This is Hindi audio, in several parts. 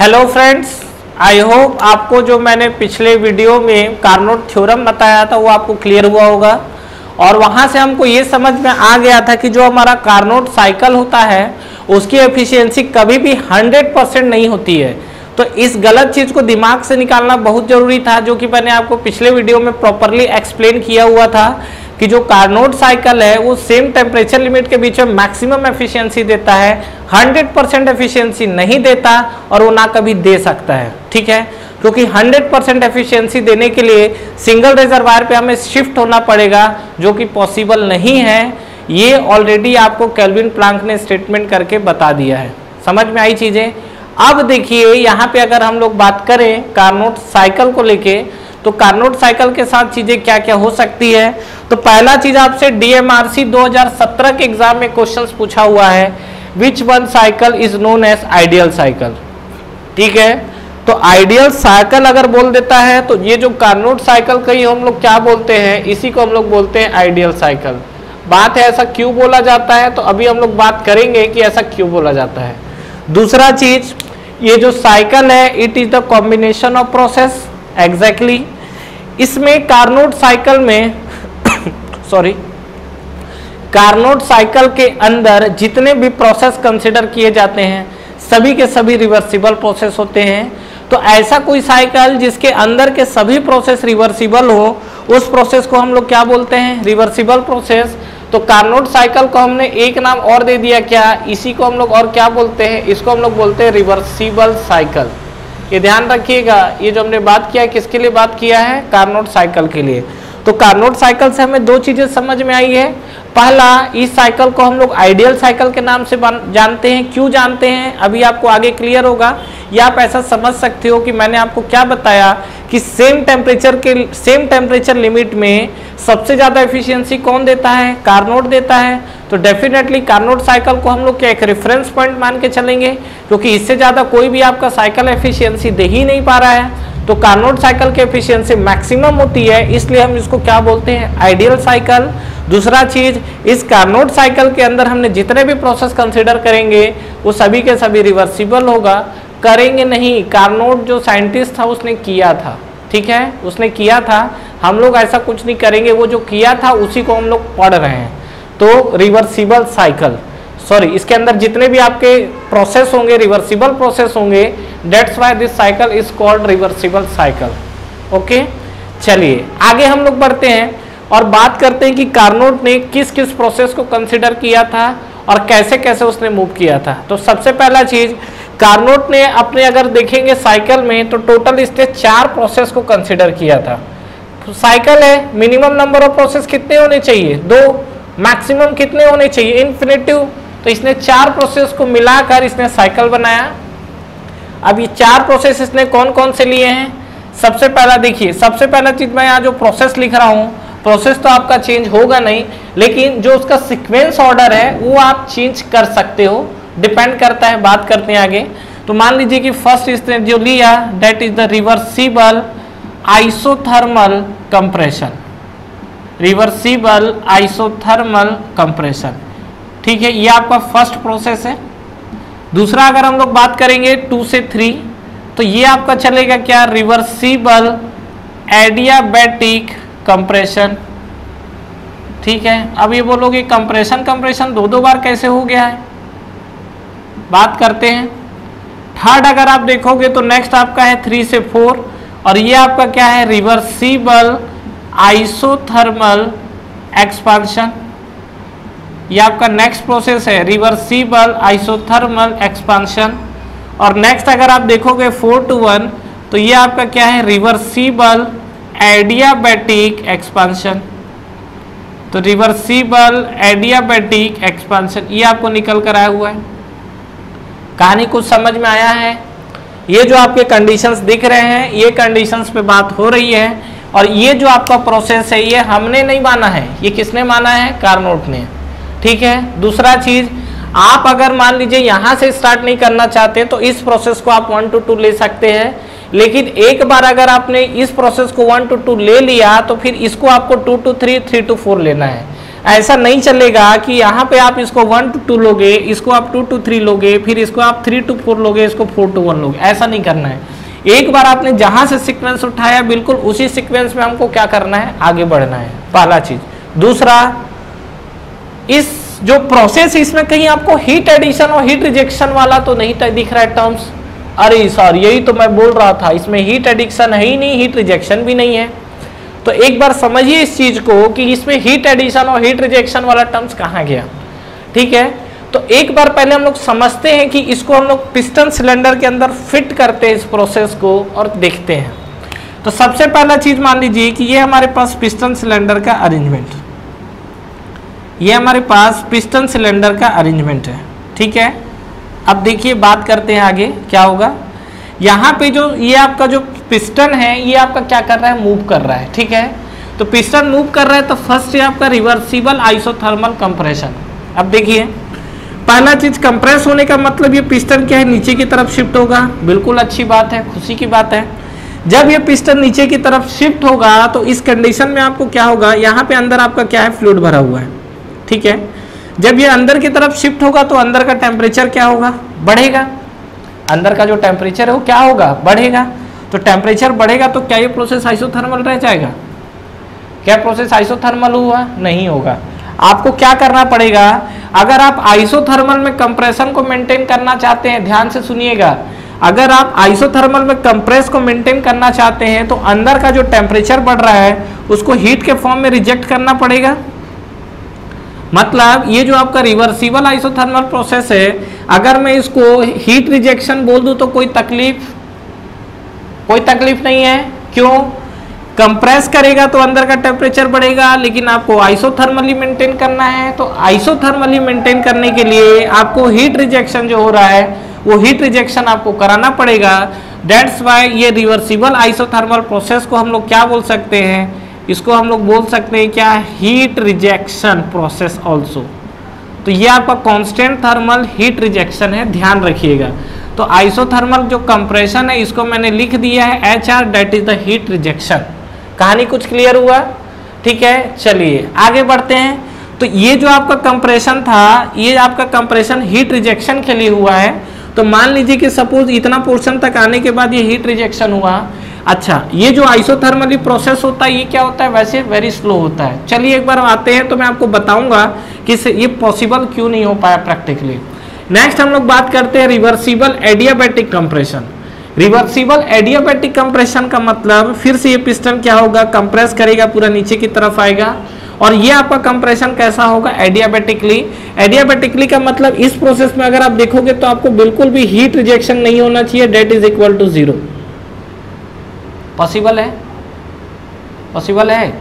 हेलो फ्रेंड्स, आई होप आपको जो मैंने पिछले वीडियो में कार्नोट थ्योरम बताया था वो आपको क्लियर हुआ होगा और वहां से हमको ये समझ में आ गया था कि जो हमारा कार्नोट साइकिल होता है उसकी एफिशिएंसी कभी भी 100% नहीं होती है। तो इस गलत चीज को दिमाग से निकालना बहुत जरूरी था, जो कि मैंने आपको पिछले वीडियो में प्रॉपरली एक्सप्लेन किया हुआ था कि जो कार्नोट साइकिल है वो सेम टेम्परेचर लिमिट के बीच में मैक्सिमम एफिशिएंसी देता है, 100% एफिशिएंसी नहीं देता और वो ना कभी दे सकता है। ठीक है, क्योंकि 100% एफिशिएंसी देने के लिए सिंगल रिजर्वायर पे हमें शिफ्ट होना पड़ेगा, जो कि पॉसिबल नहीं है। ये ऑलरेडी आपको केल्विन प्लांक ने स्टेटमेंट करके बता दिया है। समझ में आई चीजें? अब देखिए यहाँ पे अगर हम लोग बात करें कार्नोट साइकिल को लेके, तो कार्नोट साइकिल के साथ चीजें क्या क्या हो सकती है। तो पहला चीज आपसे DMRC 2017 के एग्जाम में क्वेश्चंस पूछा हुआ है, which one cycle is known as ideal cycle. ठीक है, तो आइडियल साइकिल अगर बोल देता है तो ये जो कार्नोट साइकिल कहीं हम लोग क्या बोलते हैं, इसी को हम लोग बोलते हैं आइडियल साइकिल। बात है ऐसा क्यों बोला जाता है, तो अभी हम लोग बात करेंगे कि ऐसा क्यों बोला जाता है। दूसरा चीज, ये जो साइकिल है it is the combination of process. Exactly इसमें कार्नोट साइकिल में सॉरी, कार्नोट साइकिल के अंदर जितने भी प्रोसेस कंसिडर किए जाते हैं सभी के सभी रिवर्सिबल प्रोसेस होते हैं। तो ऐसा कोई साइकिल जिसके अंदर के सभी प्रोसेस रिवर्सिबल हो, उस प्रोसेस को हम लोग क्या बोलते हैं, रिवर्सिबल प्रोसेस। तो कार्नोट साइकिल को हमने एक नाम और दे दिया, क्या, इसी को हम लोग और क्या बोलते हैं, इसको हम लोग बोलते हैं रिवर्सिबल साइकिल। ये ध्यान रखिएगा, ये जो हमने बात किया है किसके लिए बात किया है, कार्नोट साइकिल के लिए। तो कार्नोट साइकिल से हमें दो चीजें समझ में आई है। पहला, इस साइकिल को हम लोग आइडियल साइकिल के नाम से जानते हैं। क्यों जानते हैं अभी आपको आगे क्लियर होगा, या आप ऐसा समझ सकते हो कि मैंने आपको क्या बताया कि सेम टेम्परेचर लिमिट में सबसे ज्यादा एफिशिएंसी कौन देता है, कार्नोट देता है। तो डेफिनेटली कार्नोट साइकिल को हम लोग क्या एक रेफरेंस पॉइंट मान के चलेंगे, क्योंकि इससे ज्यादा कोई भी आपका साइकिल एफिशिएंसी दे ही नहीं पा रहा है। तो कार्नोट साइकिल की एफिशिएंसी मैक्सिमम होती है, इसलिए हम इसको क्या बोलते हैं, आइडियल साइकिल। दूसरा चीज, इस कार्नोट साइकिल के अंदर हमने जितने भी प्रोसेस कंसीडर करेंगे वो सभी के सभी रिवर्सिबल होगा। करेंगे नहीं, कार्नोट जो साइंटिस्ट था उसने किया था। ठीक है, उसने किया था, हम लोग ऐसा कुछ नहीं करेंगे, वो जो किया था उसी को हम लोग पढ़ रहे हैं। तो रिवर्सिबल साइकिल, सॉरी, इसके अंदर जितने भी आपके प्रोसेस होंगे रिवर्सिबल प्रोसेस होंगे, that's why this cycle is called reversible cycle. Okay, चलिए आगे हम लोग बढ़ते हैं और बात करते हैं कि कार्नोट ने किस किस प्रोसेस को कंसिडर किया था और कैसे कैसे उसने मूव किया था। तो सबसे पहला चीज, कार्नोट ने अपने अगर देखेंगे साइकिल में तो टोटल इसने 4 प्रोसेस को कंसिडर किया था। साइकिल है, मिनिमम नंबर ऑफ प्रोसेस कितने होने चाहिए, 2, मैक्सिमम कितने होने चाहिए, इन्फिनिटिव। तो इसने 4 प्रोसेस को मिलाकर इसने साइकिल बनाया। अब ये 4 प्रोसेस इसने कौन कौन से लिए हैं, सबसे पहला देखिए, सबसे पहला चीज मैं यहाँ जो प्रोसेस लिख रहा हूँ, प्रोसेस तो आपका चेंज होगा नहीं, लेकिन जो उसका सीक्वेंस ऑर्डर है वो आप चेंज कर सकते हो, डिपेंड करता है, बात करते हैं आगे। तो मान लीजिए कि फर्स्ट इसने जो लिया that is the reversible isothermal compression, reversible isothermal compression. ठीक है, ये आपका फर्स्ट प्रोसेस है। दूसरा अगर हम लोग बात करेंगे 2 से 3, तो ये आपका चलेगा क्या, रिवर्सिबल एडियाबैटिक कंप्रेशन। ठीक है, अब ये बोलोगे कंप्रेशन 2 बार कैसे हो गया है, बात करते हैं। थर्ड अगर आप देखोगे तो नेक्स्ट आपका है 3 से 4, और ये आपका क्या है, रिवर्सिबल आइसोथर्मल एक्सपांशन। ये आपका नेक्स्ट प्रोसेस है, रिवर्सिबल आइसोथर्मल एक्सपांशन। और नेक्स्ट अगर आप देखोगे 4 to 1, तो ये आपका क्या है, रिवर्सिबल एडियाबैटिक एक्सपांशन। तो रिवर्सिबल एडियाबैटिक एक्सपांशन ये आपको निकल कर आया हुआ है। कहानी कुछ समझ में आया है? ये जो आपके कंडीशंस दिख रहे हैं, ये कंडीशंस पे बात हो रही है, और ये जो आपका प्रोसेस है ये हमने नहीं माना है, ये किसने माना है, कार्नोट ने। ठीक है, दूसरा चीज, आप अगर मान लीजिए यहां से स्टार्ट नहीं करना चाहते तो इस प्रोसेस को आप 1 to 2 ले सकते हैं, लेकिन एक बार अगर आपने इस प्रोसेस को 1 to 2 ले लिया तो फिर इसको आपको 2 to 3, 3 to 4 लेना है। ऐसा नहीं चलेगा कि यहाँ पे आप इसको 1 to 2 लोगे, इसको आप 2 to 3 लोगे, फिर इसको आप 3 to 4 लोगे, इसको 4 to 1 लोगे। ऐसा नहीं करना है। एक बार आपने जहां से सीक्वेंस उठाया बिल्कुल उसी सीक्वेंस में हमको क्या करना है, आगे बढ़ना है, पहला चीज। दूसरा, इस जो प्रोसेस इसमें कहीं आपको हीट एडिशन और हीट रिजेक्शन वाला तो नहीं दिख रहा है टर्म्स। अरे सर यही तो मैं बोल रहा था, इसमें हीट एडिशन है ही नहीं, हीट रिजेक्शन भी नहीं है। तो एक बार समझिए इस चीज को कि इसमें हीट एडिशन और हीट रिजेक्शन वाला टर्म्स कहाँ गया। ठीक है, तो एक बार पहले हम लोग समझते हैं कि इसको हम लोग पिस्टन सिलेंडर के अंदर फिट करते हैं इस प्रोसेस को और देखते हैं। तो सबसे पहला चीज मान लीजिए कि ये हमारे पास पिस्टन सिलेंडर का अरेंजमेंट, ये हमारे पास पिस्टन सिलेंडर का अरेंजमेंट है। ठीक है, अब देखिए बात करते हैं आगे क्या होगा। यहाँ पे जो ये आपका जो पिस्टन है ये आपका क्या कर रहा है, मूव कर रहा है। ठीक है, तो पिस्टन मूव कर रहा है तो फर्स्ट है आपका रिवर्सिबल आइसोथर्मल कंप्रेशन। अब देखिए पहला चीज, कंप्रेस होने का मतलब ये पिस्टन क्या है, नीचे की तरफ शिफ्ट होगा। बिल्कुल अच्छी बात है, खुशी की बात है। जब ये पिस्टन नीचे की तरफ शिफ्ट होगा तो इस कंडीशन में आपको क्या होगा, यहाँ पे अंदर आपका क्या है, फ्लूइड भरा हुआ है। ठीक है, जब ये अंदर की तरफ शिफ्ट होगा तो अंदर का टेम्परेचर क्या होगा, बढ़ेगा। अंदर का जो टेम्परेचर है वो क्या होगा, बढ़ेगा। तो टेम्परेचर बढ़ेगा तो क्या ये प्रोसेस आइसोथर्मल रह जाएगा, क्या प्रोसेस आइसोथर्मल हुआ, नहीं होगा। आपको क्या करना पड़ेगा, अगर आप आइसोथर्मल में कंप्रेशन को मेंटेन करना चाहते हैं, ध्यान से सुनिएगा, अगर आप आइसोथर्मल में कंप्रेस को मेंटेन करना चाहते हैं तो अंदर का जो टेम्परेचर बढ़ रहा है उसको हीट के फॉर्म में रिजेक्ट करना पड़ेगा। मतलब ये जो आपका रिवर्सिबल आइसोथर्मल प्रोसेस है, अगर मैं इसको हीट रिजेक्शन बोल दूं तो कोई तकलीफ नहीं है। क्यों, कंप्रेस करेगा तो अंदर का टेम्परेचर बढ़ेगा, लेकिन आपको आइसोथर्मली मेंटेन करना है। तो आइसोथर्मली मेंटेन करने के लिए आपको हीट रिजेक्शन जो हो रहा है वो हीट रिजेक्शन आपको कराना पड़ेगा। दैट्स वाई ये रिवर्सिबल आइसोथर्मल प्रोसेस को हम लोग क्या बोल सकते हैं, इसको हम लोग बोल सकते हैं क्या, हीट रिजेक्शन प्रोसेस ऑल्सो। तो ये आपका कांस्टेंट थर्मल हीट रिजेक्शन है, ध्यान रखिएगा। तो आइसोथर्मल जो कंप्रेशन है इसको मैंने लिख दिया है HR, that is the heat rejection. कहानी कुछ क्लियर हुआ। ठीक है, चलिए आगे बढ़ते हैं। तो ये जो आपका कंप्रेशन था, ये आपका कंप्रेशन हीट रिजेक्शन के लिए हुआ है। तो मान लीजिए कि सपोज इतना पोर्शन तक आने के बाद ये हीट रिजेक्शन हुआ। अच्छा, ये जो आइसोथर्मली प्रोसेस होता है ये क्या होता है, वैसे वेरी स्लो होता है। चलिए एक बार आते हैं तो मैं आपको बताऊंगा कि ये पॉसिबल क्यों नहीं हो पाया प्रैक्टिकली। नेक्स्ट हम लोग बात करते हैं reversible adiabatic compression. Reversible adiabatic compression का मतलब फिर से ये पिस्टन क्या होगा, कंप्रेस करेगा, पूरा नीचे की तरफ आएगा और ये आपका कंप्रेशन कैसा होगा, एडियाबैटिकली। एडियाबैटिकली का मतलब इस प्रोसेस में अगर आप देखोगे तो आपको बिल्कुल भी हीट रिजेक्शन नहीं होना चाहिए, that is equal to 0। Possible है, पॉसिबल है।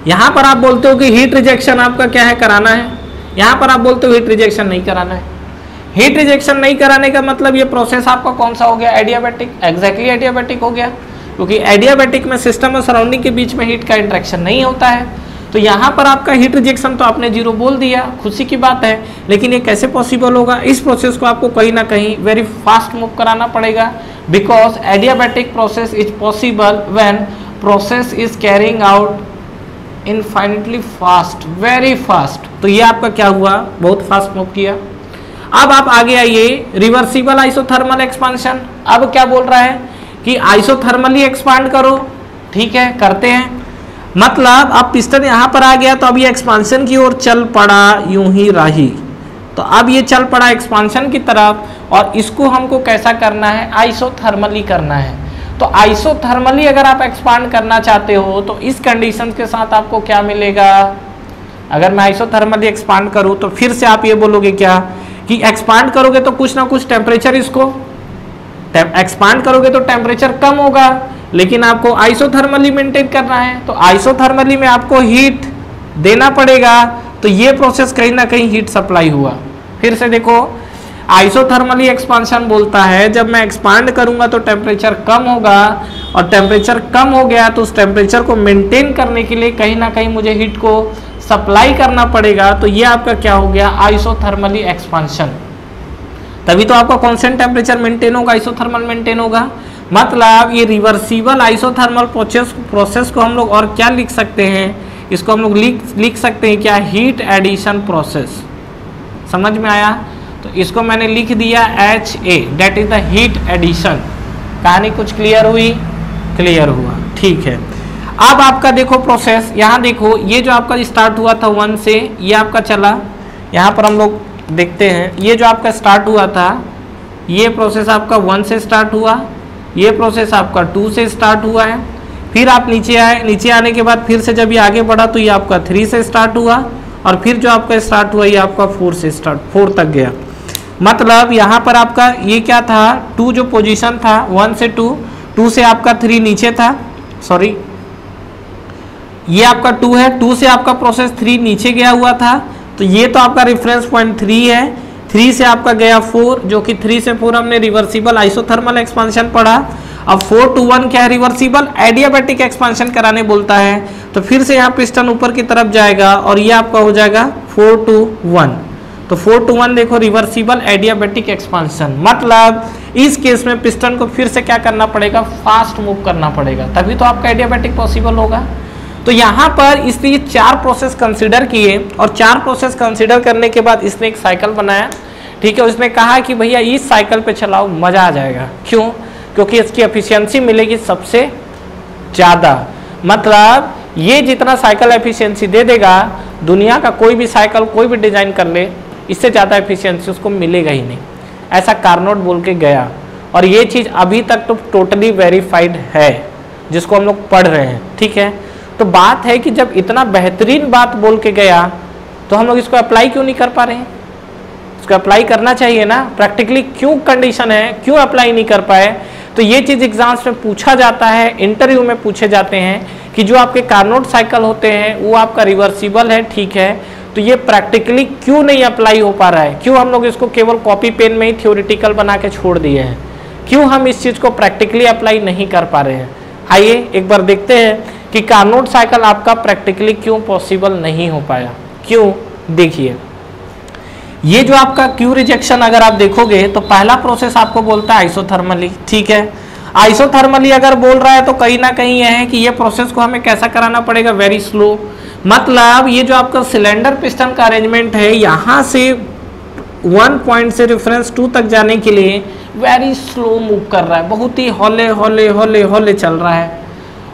यहां पर आप बोलते हो कि हीट रिजेक्शन आपका क्या है, कराना है। यहां पर आप बोलते हो हीट रिजेक्शन नहीं कराना है। हीट रिजेक्शन नहीं कराने का मतलब ये प्रोसेस आपका कौन सा हो गया, एडियाबैटिक। एग्जैक्टली एडियाबैटिक हो गया, क्योंकि एडियाबैटिक में सिस्टम और सराउंडिंग के बीच में हीट का इंटरेक्शन नहीं होता है। तो यहाँ पर आपका हीट रिजेक्शन तो आपने 0 बोल दिया, खुशी की बात है। लेकिन ये कैसे पॉसिबल होगा, इस प्रोसेस को आपको कहीं ना कहीं वेरी फास्ट मूव कराना पड़ेगा, because adiabatic process is possible when process is carrying out infinitely fast, very fast. तो ये आपका क्या हुआ, बहुत फास्ट मूव किया। अब आप आगे आइए, रिवर्सिबल आइसोथर्मल एक्सपांशन। अब क्या बोल रहा है कि आइसोथर्मली एक्सपांड करो। ठीक है, करते हैं। मतलब अब पिस्टन यहाँ पर आ गया तो अब ये एक्सपांशन की ओर चल पड़ा, यूं ही राही। तो अब ये चल पड़ा एक्सपांशन की तरफ, और इसको हमको कैसा करना है, आइसोथर्मली करना है। तो आइसोथर्मली अगर आप एक्सपांड करना चाहते हो तो इस कंडीशन के साथ आपको क्या मिलेगा, अगर मैं आइसोथर्मली एक्सपांड करूं तो फिर से आप ये बोलोगे क्या कि एक्सपांड करोगे तो कुछ ना कुछ टेम्परेचर, इसको एक्सपांड करोगे तो टेम्परेचर कम होगा, लेकिन आपको आइसोथर्मली मेंटेन करना है। तो आइसोथर्मली में आपको हीट देना पड़ेगा। तो ये प्रोसेस कहीं ना कहीं हीट सप्लाई हुआ। फिर से देखो, आइसोथर्मली एक्सपांशन बोलता है जब मैं एक्सपांड करूंगा तो टेम्परेचर कम होगा, और टेम्परेचर कम हो गया तो उस टेम्परेचर को मेंटेन करने के लिए कहीं ना कहीं मुझे हीट को सप्लाई करना पड़ेगा। तो ये आपका क्या हो गया, आइसोथर्मली एक्सपांशन। तभी तो आपका कांस्टेंट टेम्परेचर मेंटेन होगा, आइसोथर्मल मेंटेन होगा। मतलब ये रिवर्सिबल आइसोथर्मल प्रोसेस को हम लोग और क्या लिख सकते हैं, इसको हम लोग लिख सकते हैं क्या, हीट एडिशन प्रोसेस। समझ में आया? तो इसको मैंने लिख दिया HA, that is the heat addition. कहानी कुछ क्लियर हुई? क्लियर हुआ, ठीक है। अब आपका देखो प्रोसेस, यहाँ देखो ये जो आपका स्टार्ट हुआ था 1 से, ये आपका चला, यहाँ पर हम लोग देखते हैं ये जो आपका स्टार्ट हुआ था, ये प्रोसेस आपका 1 से स्टार्ट हुआ, ये प्रोसेस आपका 2 से स्टार्ट हुआ है, फिर आप नीचे आए, नीचे आने के बाद फिर से जब ये आगे बढ़ा तो ये आपका 3 से स्टार्ट हुआ, और फिर जो आपका स्टार्ट हुआ ये आपका 4 तक गया। मतलब यहाँ पर आपका ये क्या था, 2 जो पोजीशन था 1 से 2 से आपका 3 नीचे था, सॉरी ये आपका 2 है, 2 से आपका प्रोसेस 3 नीचे गया हुआ था, तो ये तो आपका रेफरेंस पॉइंट 3 है। 3 से आपका गया 4, जो कि 3 से 4 हमने रिवर्सिबल आइसोथर्मल एक्सपांशन पढ़ा। अब 4 to 1 क्या है, रिवर्सिबल एडियाबैटिक एक्सपांशन कराने बोलता है, तो फिर से यहाँ पिस्टन ऊपर की तरफ जाएगा और ये आपका हो जाएगा 4 to 1। तो 4 to 1 देखो रिवर्सिबल एडियाबैटिक एक्सपांशन, मतलब इस केस में पिस्टन को फिर से क्या करना पड़ेगा, फास्ट मूव करना पड़ेगा, तभी तो आपका एडियाबैटिक पॉसिबल होगा। तो यहाँ पर इसने 4 प्रोसेस कंसिडर किए, और 4 प्रोसेस कंसिडर करने के बाद इसने एक साइकिल बनाया, ठीक है। उसने कहा कि भैया इस साइकिल पे चलाओ, मजा आ जाएगा। क्यों? क्योंकि इसकी एफिशिएंसी मिलेगी सबसे ज़्यादा। मतलब ये जितना साइकिल एफिशिएंसी दे देगा, दुनिया का कोई भी साइकिल कोई भी डिजाइन कर ले, इससे ज़्यादा एफिशिएंसी उसको मिलेगा ही नहीं, ऐसा कार्नोट बोल के गया। और ये चीज़ अभी तक तो टोटली वेरीफाइड है, जिसको हम लोग पढ़ रहे हैं, ठीक है। तो बात है कि जब इतना बेहतरीन बात बोल के गया, तो हम लोग इसको अप्लाई क्यों नहीं कर पा रहे हैं? इसको अप्लाई करना चाहिए ना, प्रैक्टिकली क्यों कंडीशन है, क्यों अप्लाई नहीं कर पाए? तो ये चीज़ एग्जाम्स में पूछा जाता है, इंटरव्यू में पूछे जाते हैं कि जो आपके कार्नोट साइकिल होते हैं वो आपका रिवर्सिबल है, ठीक है, तो ये प्रैक्टिकली क्यों नहीं अप्लाई हो पा रहा है? क्यों हम लोग इसको केवल कॉपी पेन में ही थ्योरेटिकल बना के छोड़ दिए हैं? क्यों हम इस चीज़ को प्रैक्टिकली अप्लाई नहीं कर पा रहे हैं? आइए एक बार देखते हैं कि कार्नोट साइकिल आपका प्रैक्टिकली क्यों पॉसिबल नहीं हो पाया। क्यों? देखिए, ये जो आपका क्यू रिजेक्शन अगर आप देखोगे तो पहला प्रोसेस आपको बोलता है आइसोथर्मली, ठीक है। आइसोथर्मली अगर बोल रहा है तो कहीं ना कहीं यह है कि ये प्रोसेस को हमें कैसा कराना पड़ेगा, वेरी स्लो। मतलब ये जो आपका सिलेंडर पिस्टन का अरेंजमेंट है, यहाँ से 1 पॉइंट से रेफरेंस 2 तक जाने के लिए वेरी स्लो मूव कर रहा है, बहुत ही हौले हौले हौले हौले चल रहा है।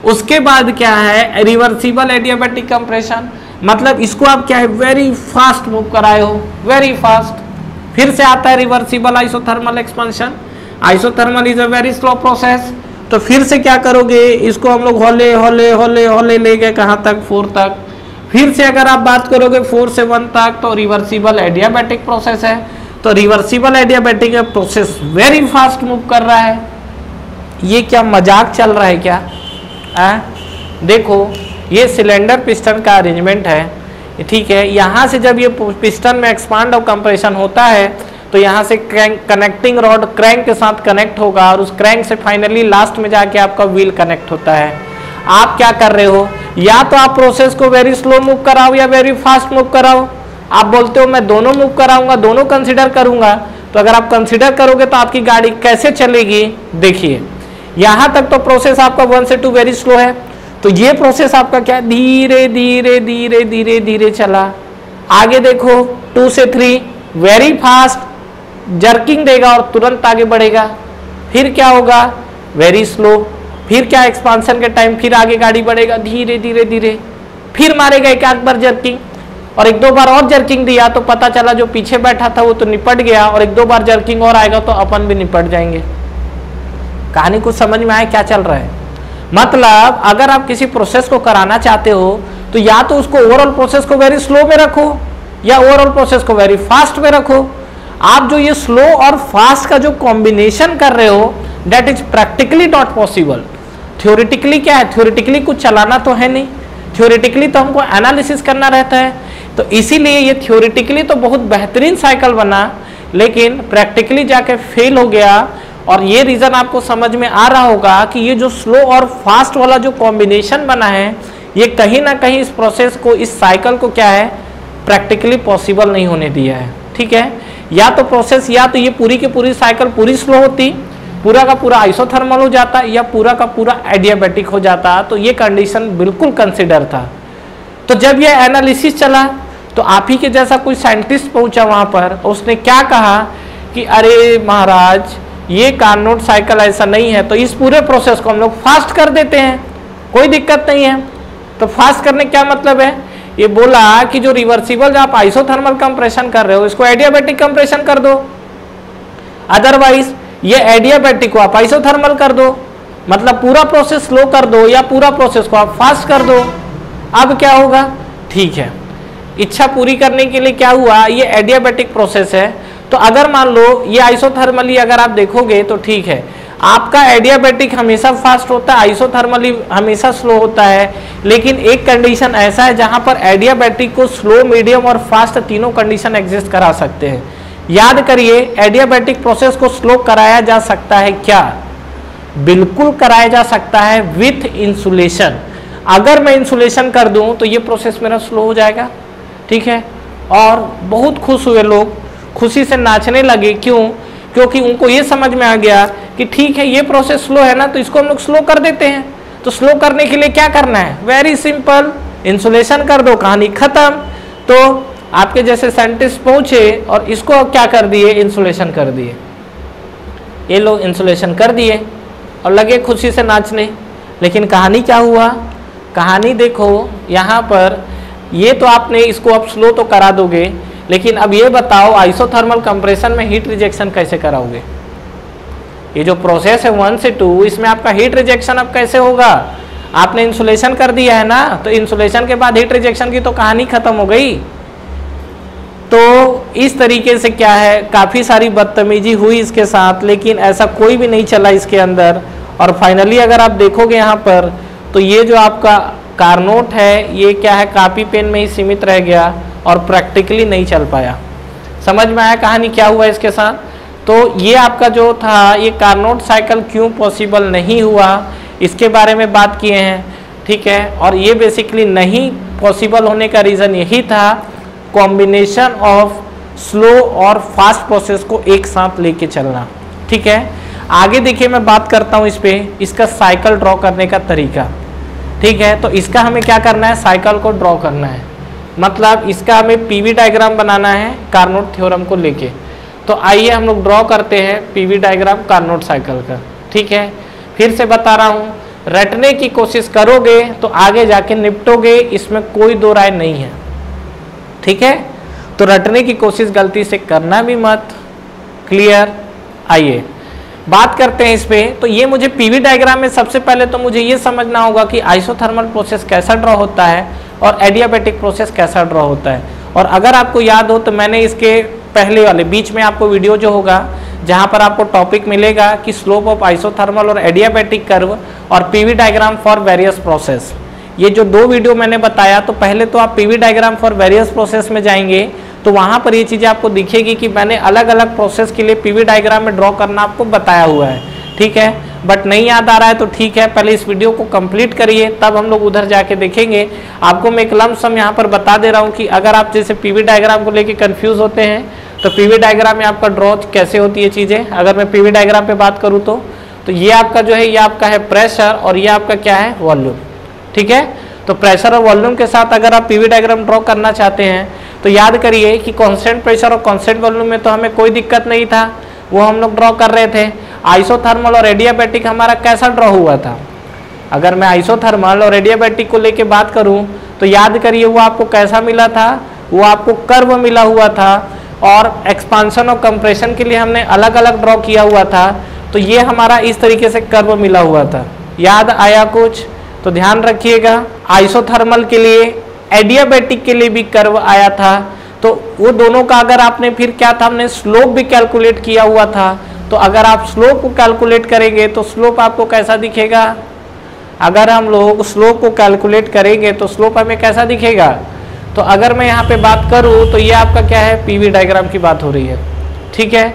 उसके बाद क्या है, रिवर्सिबल एडियाबैटिक कंप्रेशन, मतलब इसको आप क्या है, वेरी फास्ट मूव कराए हो, वेरी फास्ट। फिर से आता है reversible isothermal expansion, isothermal is a very slow process. तो फिर से क्या करोगे, इसको हम लोग हौले हौले हौले हौले ले गए कहाँ तक, 4 तक। फिर से अगर आप बात करोगे 4 से 1 तक, तो रिवर्सिबल एडियाबैटिक प्रोसेस है। तो reversible adiabatic process very fast move कर रहा है। ये क्या मजाक चल रहा है क्या? देखो ये सिलेंडर पिस्टन का अरेंजमेंट है, ठीक है। यहाँ से जब ये पिस्टन में एक्सपांड और कंप्रेशन होता है तो यहाँ से कनेक्टिंग रॉड क्रैंक के साथ कनेक्ट होगा, और उस क्रैंक से फाइनली लास्ट में जाके आपका व्हील कनेक्ट होता है। आप क्या कर रहे हो, या तो आप प्रोसेस को वेरी स्लो मूव कराओ या वेरी फास्ट मूव कराओ। आप बोलते हो मैं दोनों मूव कराऊंगा, दोनों कंसिडर करूंगा। तो अगर आप कंसिडर करोगे तो आपकी गाड़ी कैसे चलेगी? देखिए यहाँ तक तो प्रोसेस आपका 1 से 2 वेरी स्लो है, तो ये प्रोसेस आपका क्या धीरे धीरे धीरे धीरे धीरे चला। आगे देखो 2 से 3 वेरी फास्ट, जर्किंग देगा और तुरंत आगे बढ़ेगा। फिर क्या होगा, वेरी स्लो। फिर क्या, एक्सपांशन के टाइम फिर आगे गाड़ी बढ़ेगा धीरे धीरे धीरे, फिर मारेगा एक आध बार जर्किंग, और 1-2 बार और जर्किंग दिया तो पता चला जो पीछे बैठा था वो तो निपट गया, और 1-2 बार जर्किंग और आएगा तो अपन भी निपट जाएंगे। कहानी कुछ समझ में आए क्या चल रहा है? मतलब अगर आप किसी प्रोसेस को कराना चाहते हो तो या तो उसको ओवरऑल प्रोसेस को वेरी स्लो में रखो या ओवरऑल प्रोसेस को वेरी फास्ट में रखो। आप जो ये स्लो और फास्ट का जो कॉम्बिनेशन कर रहे हो, that is practically not possible. Theoretically क्या है, थ्योरेटिकली कुछ चलाना तो है नहीं, थ्योरेटिकली तो हमको एनालिसिस करना रहता है। तो इसीलिए ये थ्योरेटिकली तो बहुत बेहतरीन साइकिल बना, लेकिन प्रैक्टिकली जाके फेल हो गया। और ये रीजन आपको समझ में आ रहा होगा कि ये जो स्लो और फास्ट वाला जो कॉम्बिनेशन बना है, ये कहीं ना कहीं इस प्रोसेस को, इस साइकिल को क्या है, प्रैक्टिकली पॉसिबल नहीं होने दिया है, ठीक है। या तो प्रोसेस, या तो ये पूरी की पूरी साइकिल पूरी स्लो होती, पूरा का पूरा आइसोथर्मल हो जाता, या पूरा का पूरा एडियाबैटिक हो जाता। तो ये कंडीशन बिल्कुल कंसिडर था। तो जब ये एनालिसिस चला तो आप ही के जैसा कोई साइंटिस्ट पहुंचा वहां पर, उसने क्या कहा कि अरे महाराज ये कार्नोट साइकिल ऐसा नहीं है, तो इस पूरे प्रोसेस को हम लोग फास्ट कर देते हैं, कोई दिक्कत नहीं है। तो फास्ट करने क्या मतलब है, ये बोला कि जो रिवर्सिबल जो आप आइसोथर्मल कंप्रेशन कर रहे हो इसको एडियाबैटिक कंप्रेशन कर दो, अदरवाइज ये एडियाबैटिक को आप आइसोथर्मल कर दो, मतलब पूरा प्रोसेस स्लो कर दो या पूरा प्रोसेस को आप फास्ट कर दो। अब क्या होगा, ठीक है, इच्छा पूरी करने के लिए क्या हुआ, ये एडियाबैटिक प्रोसेस है, तो अगर मान लो ये आइसोथर्मली अगर आप देखोगे तो ठीक है, आपका एडियाबैटिक हमेशा फास्ट होता है, आइसोथर्मली हमेशा स्लो होता है, लेकिन एक कंडीशन ऐसा है जहां पर एडियाबैटिक को स्लो, मीडियम और फास्ट तीनों कंडीशन एग्जिस्ट करा सकते हैं। याद करिए, एडियाबैटिक प्रोसेस को स्लो कराया जा सकता है क्या, बिल्कुल कराया जा सकता है विथ इंसुलेशन। अगर मैं इंसुलेशन कर दूं तो ये प्रोसेस मेरा स्लो हो जाएगा, ठीक है। और बहुत खुश हुए लोग, खुशी से नाचने लगे, क्यों, क्योंकि उनको ये समझ में आ गया कि ठीक है ये प्रोसेस स्लो है ना, तो इसको हम लोग स्लो कर देते हैं। तो स्लो करने के लिए क्या करना है, वेरी सिंपल, इंसुलेशन कर दो, कहानी खत्म। तो आपके जैसे साइंटिस्ट पहुंचे और इसको क्या कर दिए, इंसुलेशन कर दिए, ये लोग इंसुलेशन कर दिए और लगे खुशी से नाचने। लेकिन कहानी क्या हुआ, कहानी देखो यहाँ पर, ये तो आपने इसको अब स्लो तो करा दोगे, लेकिन अब ये बताओ आइसोथर्मल कंप्रेशन में हीट रिजेक्शन कैसे कराओगे। ये जो प्रोसेस है 1 से 2, इसमें आपका हीट रिजेक्शन अब कैसे होगा, आपने इंसुलेशन कर दिया है ना, तो इंसुलेशन के बाद हीट रिजेक्शन की तो कहानी खत्म हो गई। तो इस तरीके से क्या है, काफ़ी सारी बदतमीजी हुई इसके साथ, लेकिन ऐसा कोई भी नहीं चला इसके अंदर। और फाइनली अगर आप देखोगे यहाँ पर, तो ये जो आपका कार्नोट है ये क्या है, कॉपी पेन में ही सीमित रह गया और प्रैक्टिकली नहीं चल पाया। समझ में आया कहानी क्या हुआ इसके साथ। तो ये आपका जो था, ये कार्नोट साइकिल क्यों पॉसिबल नहीं हुआ, इसके बारे में बात किए हैं, ठीक है। और ये बेसिकली नहीं पॉसिबल होने का रीज़न यही था, कॉम्बिनेशन ऑफ स्लो और फास्ट प्रोसेस को एक साथ लेके चलना, ठीक है। आगे देखिए मैं बात करता हूँ इस पर, इसका साइकिल ड्रॉ करने का तरीका, ठीक है। तो इसका हमें क्या करना है, साइकिल को ड्रॉ करना है, मतलब इसका हमें पीवी डायग्राम बनाना है कार्नोट थ्योरम को लेके। तो आइए हम लोग ड्रॉ करते हैं पीवी डायग्राम कार्नोट साइकिल का, ठीक है। फिर से बता रहा हूँ, रटने की कोशिश करोगे तो आगे जाके निपटोगे, इसमें कोई दो राय नहीं है, ठीक है। तो रटने की कोशिश गलती से करना भी मत, क्लियर। आइए बात करते हैं इस पे। तो ये मुझे पीवी डायग्राम में सबसे पहले तो मुझे ये समझना होगा कि आइसोथर्मल प्रोसेस कैसा ड्रॉ होता है और एडियाबैटिक प्रोसेस कैसा ड्रॉ होता है। और अगर आपको याद हो तो मैंने इसके पहले वाले बीच में आपको वीडियो जो होगा जहाँ पर आपको टॉपिक मिलेगा कि स्लोप ऑफ आइसोथर्मल और एडियाबैटिक कर्व और PV diagram for various process, ये जो 2 वीडियो मैंने बताया, तो पहले तो आप PV diagram for various process में जाएंगे तो वहाँ पर ये चीज़ें आपको दिखेगी कि मैंने अलग अलग प्रोसेस के लिए पीवी डायग्राम में ड्रॉ करना आपको बताया हुआ है, ठीक है। बट नहीं याद आ रहा है तो ठीक है, पहले इस वीडियो को कंप्लीट करिए, तब हम लोग उधर जाके देखेंगे। आपको मैं एक लमसम यहाँ पर बता दे रहा हूँ कि अगर आप जैसे पीवी डायग्राम को लेके कंफ्यूज होते हैं तो पीवी डायग्राम में आपका ड्रॉ कैसे होती है चीज़ें। अगर मैं पीवी डायग्राम पे बात करूँ तो ये आपका जो है, ये आपका है प्रेशर और ये आपका क्या है, वॉल्यूम, ठीक है। तो प्रेशर और वॉल्यूम के साथ अगर आप पीवी डायग्राम ड्रॉ करना चाहते हैं तो याद करिए कि कांस्टेंट प्रेशर और कांस्टेंट वॉल्यूम में तो हमें कोई दिक्कत नहीं था, वो हम लोग ड्रॉ कर रहे थे। आइसोथर्मल और एडियाबैटिक हमारा कैसा ड्रॉ हुआ था, अगर मैं आइसोथर्मल और एडियाबैटिक को लेके बात करूं तो याद करिए वो आपको कैसा मिला था, वो आपको कर्व मिला हुआ था और एक्सपांशन और कंप्रेशन के लिए हमने अलग अलग ड्रॉ किया हुआ था। तो ये हमारा इस तरीके से कर्व मिला हुआ था, याद आया कुछ? तो ध्यान रखिएगा, आइसोथर्मल के लिए, एडियाबैटिक के लिए भी कर्व आया था। तो वो दोनों का अगर आपने फिर क्या था, हमने स्लोप भी कैलकुलेट किया हुआ था। तो अगर आप स्लोप को कैलकुलेट करेंगे तो स्लोप आपको कैसा दिखेगा, अगर हम लोग स्लोप को कैलकुलेट करेंगे तो स्लोप हमें कैसा दिखेगा। तो अगर मैं यहाँ पे बात करूँ तो ये आपका क्या है, पीवी डायग्राम की बात हो रही है, ठीक है।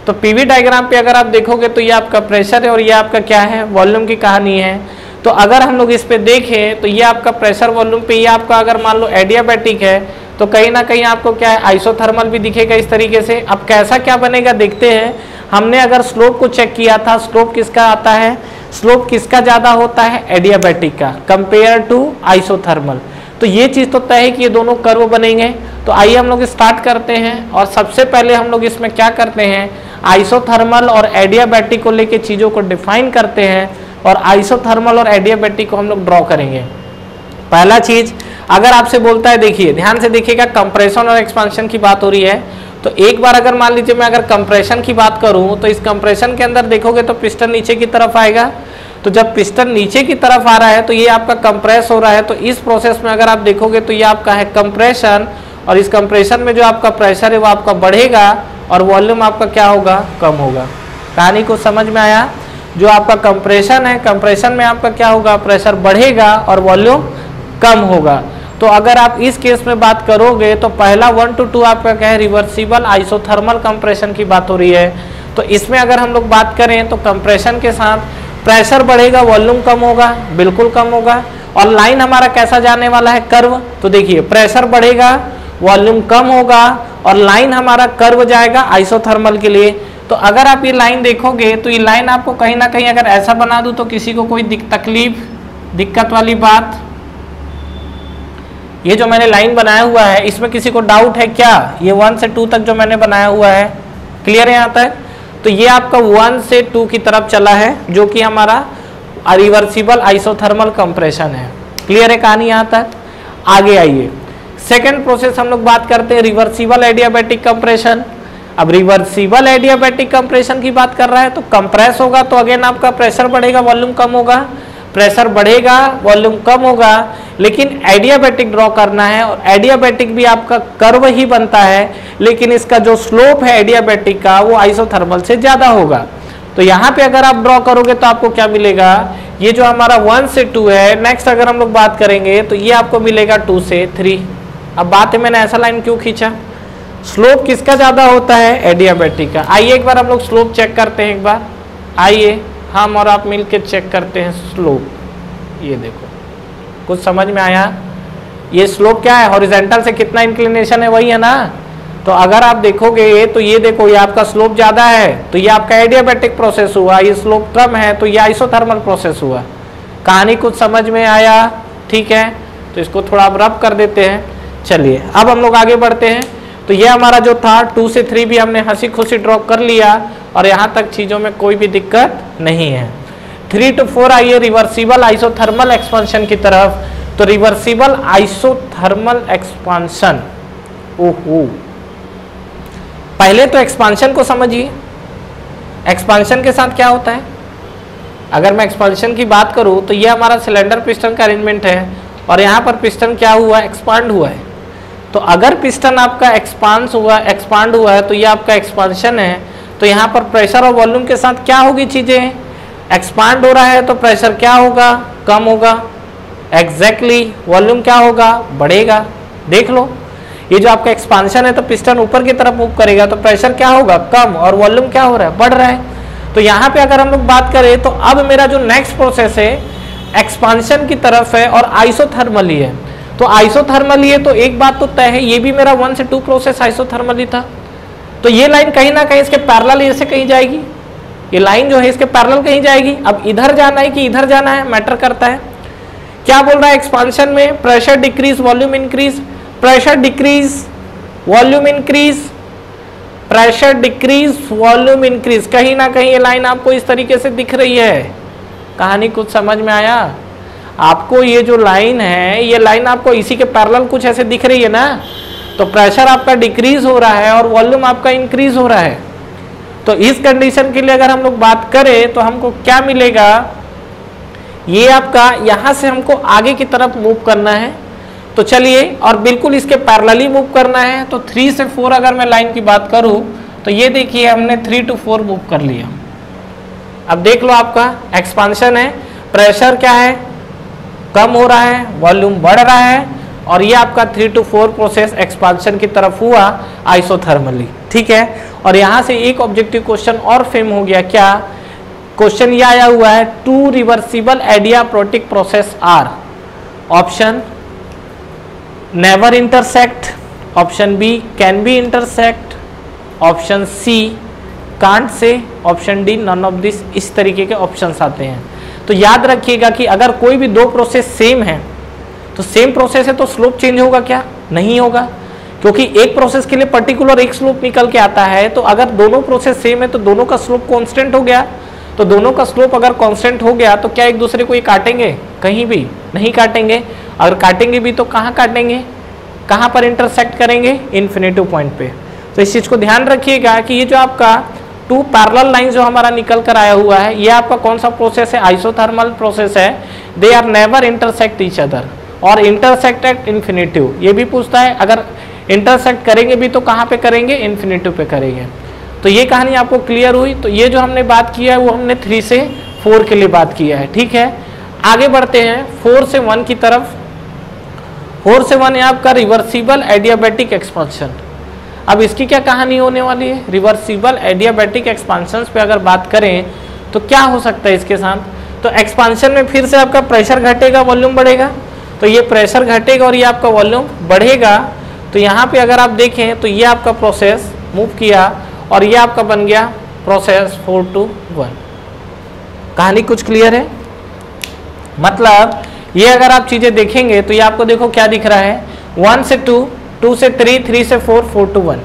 तो पीवी डायग्राम पे अगर आप देखोगे तो ये आपका प्रेशर है और ये आपका क्या है, वॉल्यूम की कहानी है। तो अगर हम लोग इस पे देखें तो ये आपका प्रेशर वॉल्यूम पे, ये आपका अगर मान लो एडियाबैटिक है तो कहीं ना कहीं आपको क्या है, आइसोथर्मल भी दिखेगा इस तरीके से। अब कैसा क्या बनेगा देखते हैं। हमने अगर स्लोप को चेक किया था, स्लोप किसका आता है, स्लोप किसका ज़्यादा होता है, एडियाबैटिक का कंपेयर टू आइसोथर्मल। तो ये चीज़ तो तय है कि ये दोनों कर्व बनेंगे। तो आइए हम लोग स्टार्ट करते हैं। और सबसे पहले हम लोग इसमें क्या करते हैं, आइसोथर्मल और एडियाबैटिक को लेके चीज़ों को डिफाइन करते हैं और आइसोथर्मल और एडियाबैटिक को हम लोग ड्रॉ करेंगे। पहला चीज़, अगर आपसे बोलता है, देखिए ध्यान से देखिएगा, कंप्रेशन और एक्सपांशन की बात हो रही है। तो एक बार अगर मान लीजिए मैं अगर कंप्रेशन की बात करूं तो इस कंप्रेशन के अंदर देखोगे तो पिस्टन नीचे की तरफ आएगा। तो जब पिस्टन नीचे की तरफ आ रहा है तो ये आपका कंप्रेस हो रहा है। तो इस प्रोसेस में अगर आप देखोगे तो ये आपका है कंप्रेशन, और इस कंप्रेशन में जो आपका प्रेशर है वो आपका बढ़ेगा और वॉल्यूम आपका क्या होगा, कम होगा। कहानी को समझ में आया? जो आपका कंप्रेशन है, कंप्रेशन में आपका क्या होगा, प्रेशर बढ़ेगा और वॉल्यूम कम होगा। तो अगर आप इस केस में बात करोगे तो पहला 1 to 2 आपका क्या है, रिवर्सिबल आइसोथर्मल कंप्रेशन की बात हो रही है। तो इसमें अगर हम लोग बात करें तो कंप्रेशन के साथ प्रेशर बढ़ेगा, वॉल्यूम कम होगा, बिल्कुल कम होगा। और लाइन हमारा कैसा जाने वाला है, कर्व। तो देखिए प्रेशर बढ़ेगा, वॉल्यूम कम होगा और लाइन हमारा कर्व जाएगा आइसोथर्मल के लिए। तो अगर आप ये लाइन देखोगे तो ये लाइन आपको कहीं ना कहीं अगर ऐसा बना दूं तो किसी को कोई तकलीफ, दिक्कत वाली बात, ये जो मैंने लाइन बनाया हुआ है इसमें किसी को डाउट है क्या? ये 1 से 2 तक जो मैंने बनाया हुआ है, क्लियर है यहाँ तक? तो ये आपका 1 से 2 की तरफ चला है, जो कि हमारा रिवर्सिबल आइसोथर्मल कंप्रेशन है। क्लियर है कहानी यहाँ तक? आगे आइए, सेकेंड प्रोसेस हम लोग बात करते हैं रिवर्सिबल एडियाबैटिक कंप्रेशन। अब रिवर्सिबल एडियाबैटिक कंप्रेशन की बात कर रहा है तो कंप्रेस होगा तो अगेन आपका प्रेशर बढ़ेगा, वॉल्यूम कम होगा, प्रेशर बढ़ेगा, वॉल्यूम कम होगा। लेकिन एडियाबैटिक ड्रॉ करना है और एडियाबैटिक भी आपका कर्व ही बनता है, लेकिन इसका जो स्लोप है एडियाबैटिक का वो आइसोथर्मल से ज्यादा होगा। तो यहाँ पे अगर आप ड्रॉ करोगे तो आपको क्या मिलेगा, ये जो हमारा 1 से 2 है। नेक्स्ट अगर हम लोग बात करेंगे तो ये आपको मिलेगा 2 से 3। अब बात है मैंने ऐसा लाइन क्यों खींचा, स्लोप किसका ज्यादा होता है, एडियाबैटिक का। आइए एक बार हम लोग स्लोप चेक करते हैं, एक बार आइए हम और आप मिलके चेक करते हैं स्लोप। ये देखो, कुछ समझ में आया? ये स्लोप क्या है, हॉरिजॉन्टल से कितना इंक्लिनेशन है, वही है ना। तो अगर आप देखोगे तो ये देखो, ये आपका स्लोप ज्यादा है तो ये आपका एडियाबैटिक प्रोसेस हुआ, ये स्लोप कम है तो ये आइसोथर्मल प्रोसेस हुआ। कहानी कुछ समझ में आया? ठीक है, तो इसको थोड़ा अब रब कर देते हैं। चलिए अब हम लोग आगे बढ़ते हैं। तो ये हमारा जो था 2 से 3 भी हमने हंसी खुशी ड्रॉ कर लिया और यहाँ तक चीज़ों में कोई भी दिक्कत नहीं है। 3 to 4 आइए रिवर्सिबल आइसोथर्मल एक्सपांशन की तरफ। तो रिवर्सिबल आइसोथर्मल एक्सपांशन, ओहो, पहले तो एक्सपांशन को समझिए। एक्सपांशन के साथ क्या होता है, अगर मैं एक्सपांशन की बात करूं तो ये हमारा सिलेंडर पिस्टन का अरेंजमेंट है और यहाँ पर पिस्टन क्या हुआ, एक्सपांड हुआ है। तो अगर पिस्टन आपका एक्सपांड हुआ है तो ये आपका एक्सपांशन है। तो यहाँ पर प्रेशर और वॉल्यूम के साथ क्या होगी चीजें, एक्सपांड हो रहा है तो प्रेशर क्या होगा, कम होगा। एग्जैक्टली वॉल्यूम क्या होगा, बढ़ेगा। देख लो, ये जो आपका एक्सपांशन है तो पिस्टन ऊपर की तरफ मूव करेगा तो प्रेशर क्या होगा, कम, और वॉल्यूम क्या हो रहा है, बढ़ रहा है। तो यहाँ पे अगर हम लोग बात करें तो अब मेरा जो नेक्स्ट प्रोसेस है एक्सपांशन की तरफ है और आइसोथर्मली है। तो आइसोथर्मली है तो एक बात तो तय है, ये भी मेरा 1 से 2 प्रोसेस आइसोथर्मली था। तो ये लाइन कहीं ना कहीं इसके पैरेलल ऐसे कहीं जाएगी, ये लाइन जो है इसके पैरेलल कहीं जाएगी। अब इधर जाना है कि इधर जाना है मैटर करता है। क्या बोल रहा है एक्सपांशन में, pressure decrease volume increase, pressure decrease volume increase, pressure decrease volume increase. कहीं ना कहीं ये लाइन आपको इस तरीके से दिख रही है। कहानी कुछ समझ में आया आपको? ये जो लाइन है ये लाइन आपको इसी के पैरेलल कुछ ऐसे दिख रही है ना। तो प्रेशर आपका डिक्रीज हो रहा है और वॉल्यूम आपका इंक्रीज हो रहा है। तो इस कंडीशन के लिए अगर हम लोग बात करें तो हमको क्या मिलेगा, ये आपका यहां से हमको आगे की तरफ मूव करना है। तो चलिए, और बिल्कुल इसके पैरेलली मूव करना है। तो 3 से 4 अगर मैं लाइन की बात करूं तो ये देखिए हमने 3 to 4 मूव कर लिया। अब देख लो, आपका एक्सपांशन है, प्रेशर क्या है, कम हो रहा है, वॉल्यूम बढ़ रहा है, और ये आपका 3 to 4 प्रोसेस एक्सपांशन की तरफ हुआ आइसोथर्मली। ठीक है, और यहां से एक ऑब्जेक्टिव क्वेश्चन और फेम हो गया। क्या क्वेश्चन ये आया हुआ है, 2 reversible adiabatic process are, option never intersect, option B can be intersect, option C can't say, option D none of this. इस तरीके के ऑप्शंस आते हैं। तो याद रखिएगा कि अगर कोई भी 2 प्रोसेस सेम है तो सेम प्रोसेस है तो स्लोप चेंज होगा क्या? नहीं होगा, क्योंकि एक प्रोसेस के लिए पर्टिकुलर एक स्लोप निकल के आता है। तो अगर दोनों प्रोसेस सेम है तो दोनों का स्लोप कांस्टेंट हो गया। तो दोनों का स्लोप अगर कांस्टेंट हो गया तो क्या एक दूसरे को ये काटेंगे? कहीं भी नहीं काटेंगे। अगर काटेंगे भी तो कहाँ काटेंगे, कहाँ पर इंटरसेक्ट करेंगे? इन्फिनिटिव पॉइंट पे। तो इस चीज को ध्यान रखिएगा कि ये जो आपका टू पैरेलल लाइन जो हमारा निकल कर आया हुआ है, ये आपका कौन सा प्रोसेस है? आइसोथर्मल प्रोसेस है। They are never intersect each other और इंटरसेक्ट एट इन्फिनिटिव। ये भी पूछता है, अगर इंटरसेक्ट करेंगे भी तो कहाँ पे करेंगे? इन्फिनिटिव पे करेंगे। तो ये कहानी आपको क्लियर हुई। तो ये जो हमने बात किया है वो हमने 3 से 4 के लिए बात किया है। ठीक है, आगे बढ़ते हैं 4 से 1 की तरफ। 4 से 1 है आपका रिवर्सिबल एडियाबैटिक एक्सपांशन। अब इसकी क्या कहानी होने वाली है? रिवर्सिबल एडियाबैटिक एक्सपांशन पे अगर बात करें तो क्या हो सकता है इसके साथ? तो एक्सपांशन में फिर से आपका प्रेशर घटेगा, वॉल्यूम बढ़ेगा। तो ये प्रेशर घटेगा और ये आपका वॉल्यूम बढ़ेगा। तो यहाँ पे अगर आप देखें तो ये आपका प्रोसेस मूव किया और ये आपका बन गया प्रोसेस 4 to 1। कहानी कुछ क्लियर है? मतलब ये अगर आप चीजें देखेंगे तो ये आपको देखो क्या दिख रहा है, 1 से 2, 2 से 3, 3 से 4, 4 to 1।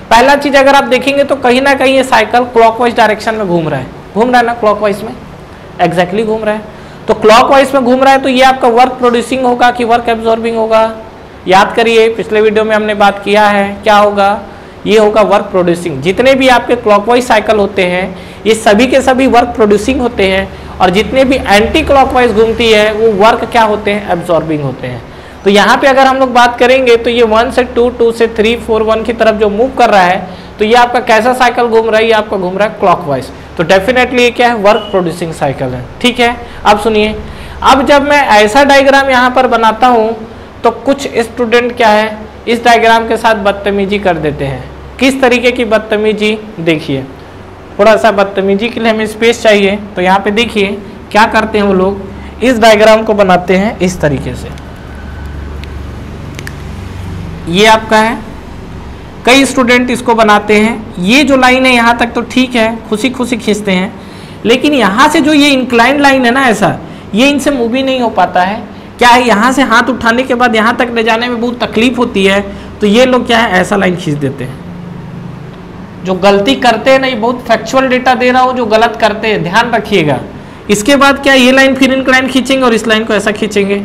पहला चीज अगर आप देखेंगे तो कहीं ना कहीं ये साइकिल क्लॉकवाइज डायरेक्शन में घूम रहा है ना, क्लॉकवाइज में एग्जैक्टली घूम रहा है। तो क्लॉकवाइज में घूम रहा है तो ये आपका वर्क प्रोड्यूसिंग होगा कि वर्क एब्जॉर्बिंग होगा? याद करिए, पिछले वीडियो में हमने बात किया है, क्या होगा? ये होगा वर्क प्रोड्यूसिंग। जितने भी आपके क्लॉकवाइज साइकिल होते हैं ये सभी के सभी वर्क प्रोड्यूसिंग होते हैं, और जितने भी एंटी क्लॉकवाइज घूमती है वो वर्क क्या होते हैं? एब्जॉर्बिंग होते हैं। तो यहाँ पे अगर हम लोग बात करेंगे तो ये 1 से 2, 2 से 3, 4, 1 की तरफ जो मूव कर रहा है तो ये आपका कैसा साइकिल घूम रहा है? ये आपका घूम रहा है क्लॉकवाइज। तो डेफिनेटली ये क्या है? वर्क प्रोड्यूसिंग साइकिल है। ठीक है, अब सुनिए, अब जब मैं ऐसा डायग्राम यहाँ पर बनाता हूँ तो कुछ स्टूडेंट क्या है, इस डायग्राम के साथ बदतमीजी कर देते हैं। किस तरीके की बदतमीजी? देखिए, थोड़ा सा बदतमीजी के लिए हमें स्पेस चाहिए। तो यहाँ पे देखिए क्या करते हैं वो लोग, इस डायग्राम को बनाते हैं इस तरीके से। ये आपका है, कई स्टूडेंट इसको बनाते हैं। ये जो लाइन है यहाँ तक तो ठीक है, खुशी खुशी खींचते हैं, लेकिन यहाँ से जो ये इंक्लाइंड लाइन है ना, ऐसा ये इनसे मूव ही नहीं हो पाता है। क्या है, यहाँ से हाथ उठाने के बाद यहाँ तक ले जाने में बहुत तकलीफ होती है। तो ये लोग क्या है, ऐसा लाइन खींच देते हैं। जो गलती करते हैं ना, ये बहुत फैक्चुअल डेटा दे रहा हूँ, जो गलत करते हैं ध्यान रखिएगा। इसके बाद क्या, ये लाइन फिर इंक्लाइन खींचेंगे और इस लाइन को ऐसा खींचेंगे।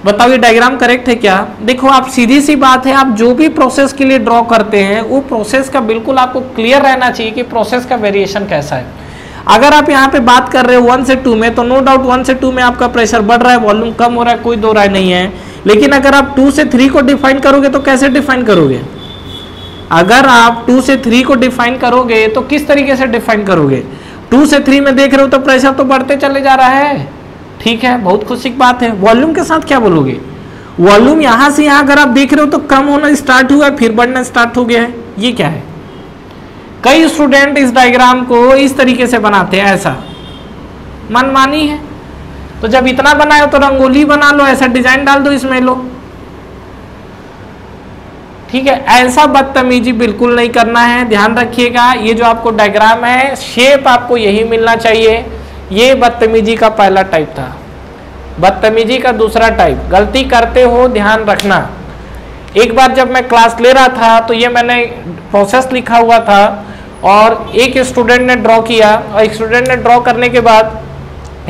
बताओ ये डायग्राम करेक्ट है क्या? देखो आप, सीधी सी बात है, आप जो भी प्रोसेस के लिए ड्रॉ करते हैं वो प्रोसेस का बिल्कुल आपको क्लियर रहना चाहिए कि प्रोसेस का वेरिएशन कैसा है। अगर आप यहाँ पे बात कर रहे हो 1 से 2 में, तो नो डाउट 1 से 2 में आपका प्रेशर बढ़ रहा है, वॉल्यूम कम हो रहा है, कोई दो राय नहीं है। लेकिन अगर आप 2 से 3 को डिफाइन करोगे तो कैसे डिफाइन करोगे? अगर आप 2 से 3 को डिफाइन करोगे तो किस तरीके से डिफाइन करोगे? 2 से 3 में देख रहे हो तो प्रेशर तो बढ़ते चले जा रहा है। ठीक है, बहुत खुशी की बात है। वॉल्यूम के साथ क्या बोलोगे? वॉल्यूम यहां से यहां अगर आप देख रहे हो तो कम होना स्टार्ट हुआ है, फिर बढ़ना स्टार्ट हो गया है। ये क्या है? कई स्टूडेंट इस डायग्राम को इस तरीके से बनाते हैं, ऐसा मनमानी है। तो जब इतना बनाए तो रंगोली बना लो, ऐसा डिजाइन डाल दो इसमें लो। ठीक है, ऐसा बदतमीजी बिल्कुल नहीं करना है, ध्यान रखिएगा। ये जो आपको डायग्राम है, शेप आपको यही मिलना चाहिए। ये बदतमीजी का पहला टाइप था। बदतमीजी का दूसरा टाइप, गलती करते हो ध्यान रखना। एक बार जब मैं क्लास ले रहा था तो ये मैंने प्रोसेस लिखा हुआ था और एक स्टूडेंट ने ड्रॉ किया, और एक स्टूडेंट ने ड्रॉ करने के बाद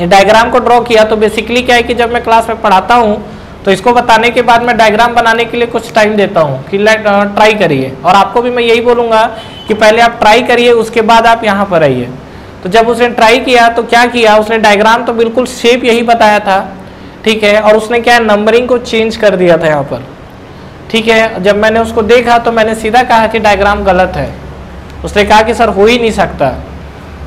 डायग्राम को ड्रॉ किया। तो बेसिकली क्या है कि जब मैं क्लास में पढ़ाता हूँ तो इसको बताने के बाद मैं डायग्राम बनाने के लिए कुछ टाइम देता हूँ कि ट्राई करिए, और आपको भी मैं यही बोलूँगा कि पहले आप ट्राई करिए, उसके बाद आप यहाँ पर आइए। तो जब उसने ट्राई किया तो क्या किया, उसने डायग्राम तो बिल्कुल शेप यही बताया था, ठीक है, और उसने क्या नंबरिंग को चेंज कर दिया था यहाँ पर। ठीक है, जब मैंने उसको देखा तो मैंने सीधा कहा कि डायग्राम गलत है। उसने कहा कि सर हो ही नहीं सकता।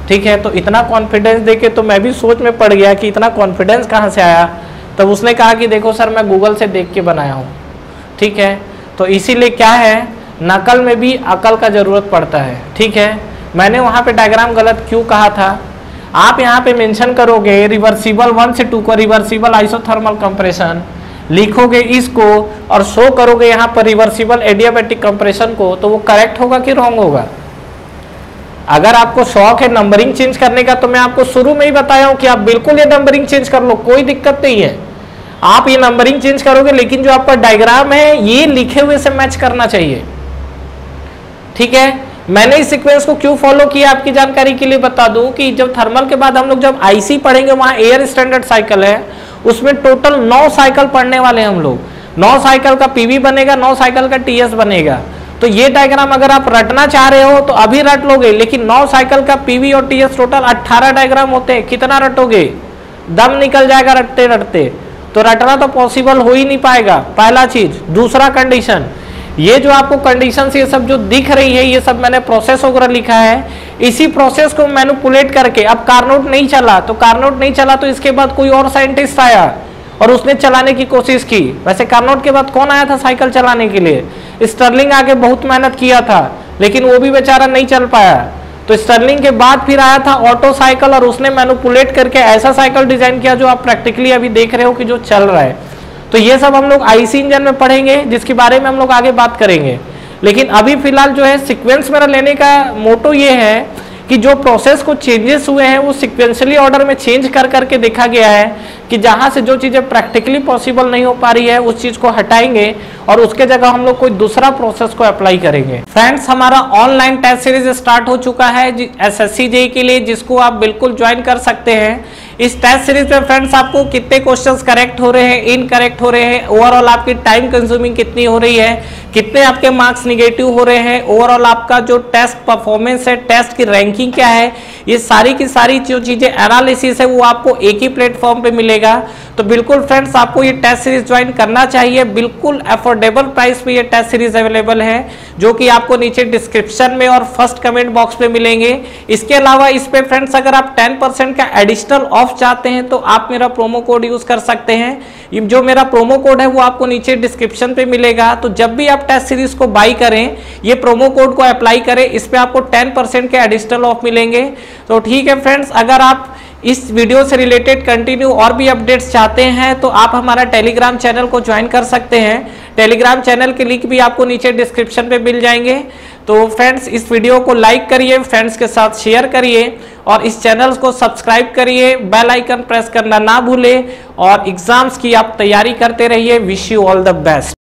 ठीक है, तो इतना कॉन्फिडेंस देके तो मैं भी सोच में पड़ गया कि इतना कॉन्फिडेंस कहाँ से आया। तब उसने कहा कि देखो सर मैं गूगल से देख के बनाया हूँ। ठीक है, तो इसीलिए क्या है, नकल में भी अकल का ज़रूरत पड़ता है। ठीक है, मैंने वहाँ पे डायग्राम गलत क्यों कहा था, आप यहाँ पे मेंशन करोगे रिवर्सिबल 1 से 2 को रिवर्सिबल आइसोथर्मल कंप्रेशन लिखोगे इसको, और शो करोगे यहाँ पर रिवर्सिबल एडियाबैटिक कंप्रेशन को, तो वो करेक्ट होगा कि रॉन्ग होगा? अगर आपको शौक है नंबरिंग चेंज करने का तो मैं आपको शुरू में ही बताया हूँ कि आप बिल्कुल ये नंबरिंग चेंज कर लो, कोई दिक्कत नहीं है। आप ये नंबरिंग चेंज करोगे, लेकिन जो आपका डायग्राम है ये लिखे हुए से मैच करना चाहिए। ठीक है, मैंने इस सीक्वेंस को क्यों फॉलो किया आपकी जानकारी के लिए बता दूं कि जब थर्मल के बाद हम लोग जब आईसी पढ़ेंगे, वहां एयर स्टैंडर्ड साइकिल है, उसमें टोटल 9 साइकिल पढ़ने वाले हैं हम लोग। 9 साइकिल का पीवी बनेगा, 9 साइकिल का टीएस बनेगा। तो ये डायग्राम अगर आप रटना चाह रहे हो तो अभी रट लोगे, लेकिन 9 साइकिल का पीवी और टीएस टोटल 18 डायग्राम होते हैं। कितना रटोगे? दम निकल जाएगा रटते रटते। तो रटना तो पॉसिबल हो ही नहीं पाएगा, पहला चीज। दूसरा कंडीशन, ये जो आपको कंडीशन ये सब जो दिख रही है, ये सब मैंने प्रोसेस वगैरह लिखा है। इसी प्रोसेस को मैनिपुलेट करके, अब कार्नोट नहीं चला तो कार्नोट नहीं चला तो इसके बाद कोई और साइंटिस्ट आया और उसने चलाने की कोशिश की। वैसे कार्नोट के बाद कौन आया था साइकिल चलाने के लिए? स्टर्लिंग आगे बहुत मेहनत किया था, लेकिन वो भी बेचारा नहीं चल पाया। तो स्टर्लिंग के बाद फिर आया था ऑटो साइकिल, और उसने मैनिपुलेट करके ऐसा साइकिल डिजाइन किया जो आप प्रैक्टिकली अभी देख रहे हो कि जो चल रहा है। तो ये सब हम लोग आईसी इंजन में पढ़ेंगे, जिसके बारे में हम लोग आगे बात करेंगे। लेकिन अभी फिलहाल जो है सीक्वेंस मेरा लेने का मोटो ये है कि जो प्रोसेस को चेंजेस हुए हैं वो सिक्वेंशियली ऑर्डर में चेंज कर करके देखा गया है कि जहां से जो चीजें प्रैक्टिकली पॉसिबल नहीं हो पा रही है उस चीज को हटाएंगे और उसके जगह हम लोग कोई दूसरा प्रोसेस को अप्लाई करेंगे। फ्रेंड्स, हमारा ऑनलाइन टेस्ट सीरीज स्टार्ट हो चुका है एसएससी जेईई के लिए, जिसको आप बिल्कुल ज्वाइन कर सकते हैं। इस टेस्ट सीरीज में फ्रेंड्स आपको कितने क्वेश्चंस करेक्ट हो रहे हैं, इनकरेक्ट हो रहे हैं, ओवरऑल आपकी टाइम कंज्यूमिंग कितनी हो रही है, कितने आपके मार्क्स निगेटिव हो रहे हैं, ओवरऑल आपका जो टेस्ट परफॉर्मेंस है, टेस्ट की रैंकिंग क्या है, ये सारी की सारी जो चीजें एनालिसिस है वो आपको एक ही प्लेटफॉर्म पे मिलेगा। तो बिल्कुल फ्रेंड्स, आपको ये टेस्ट सीरीज ज्वाइन करना चाहिए। बिल्कुल अफोर्डेबल प्राइस पे ये टेस्ट सीरीज अवेलेबल है, जो कि आपको नीचे डिस्क्रिप्शन में और फर्स्ट कमेंट बॉक्स पे मिलेंगे। इसके अलावा इस पे फ्रेंड्स अगर आप 10% का एडिशनल ऑफ चाहते हैं तो आप मेरा प्रोमो कोड यूज कर सकते हैं। जो मेरा प्रोमो कोड है वो आपको नीचे डिस्क्रिप्शन पे मिलेगा। तो जब भी आप टेस्ट सीरीज को बाई करें, ये प्रोमो कोड को अप्लाई करें, इस पे आपको 10% के एडिशनल ऑफ मिलेंगे। तो ठीक है फ्रेंड्स, अगर आप इस वीडियो से रिलेटेड कंटिन्यू और भी अपडेट्स चाहते हैं तो आप हमारा टेलीग्राम चैनल को ज्वाइन कर सकते हैं। टेलीग्राम चैनल के लिंक भी आपको नीचे डिस्क्रिप्शन पे मिल जाएंगे। तो फ्रेंड्स, इस वीडियो को लाइक करिए, फ्रेंड्स के साथ शेयर करिए और इस चैनल को सब्सक्राइब करिए, बेल आइकन प्रेस करना ना भूलें और एग्जाम्स की आप तैयारी करते रहिए। Wish you all the best.